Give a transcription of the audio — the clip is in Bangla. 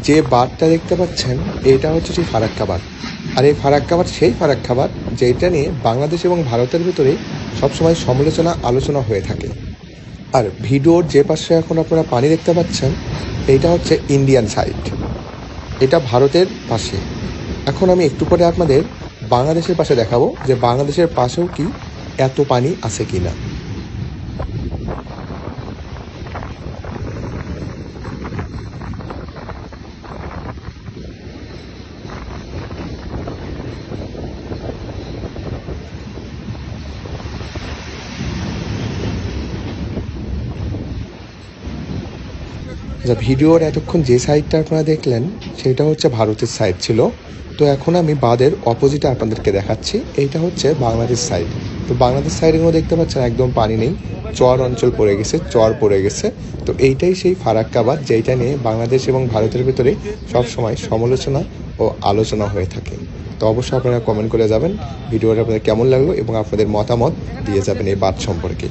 যে বাঁধটা দেখতে পাচ্ছেন এটা হচ্ছে সেই ফারাক্কা বাঁধ। আর এই ফারাক্কা বাঁধ সেই ফারাক্কা বাঁধ যেটা নিয়ে বাংলাদেশ এবং ভারতের ভিতরে সবসময় সমালোচনা আলোচনা হয়ে থাকে। আর ভিডিওর যে পাশে এখন আপনারা পানি দেখতে পাচ্ছেন এইটা হচ্ছে ইন্ডিয়ান সাইড, এটা ভারতের পাশে। এখন আমি একটু পরে আপনাদের বাংলাদেশের পাশে দেখাবো যে বাংলাদেশের পাশেও কি এত পানি আছে কি না। আচ্ছা, ভিডিওর এতক্ষণ যে সাইডটা আপনারা দেখলেন সেটা হচ্ছে ভারতের সাইড ছিল। তো এখন আমি বাঁধের অপোজিটে আপনাদেরকে দেখাচ্ছি, এইটা হচ্ছে বাংলাদেশ সাইড। তো বাংলাদেশ সাইডেও দেখতে পাচ্ছেন একদম পানি নেই, চর অঞ্চল পড়ে গেছে, চর পড়ে গেছে। তো এইটাই সেই ফারাক্কা বাঁধ যেটা নিয়ে বাংলাদেশ এবং ভারতের ভিতরে সবসময় সমালোচনা ও আলোচনা হয়ে থাকে। তো অবশ্যই আপনারা কমেন্ট করে যাবেন ভিডিওটা আপনাদের কেমন লাগলো এবং আপনাদের মতামত দিয়ে যাবেন এই বাঁধ সম্পর্কে।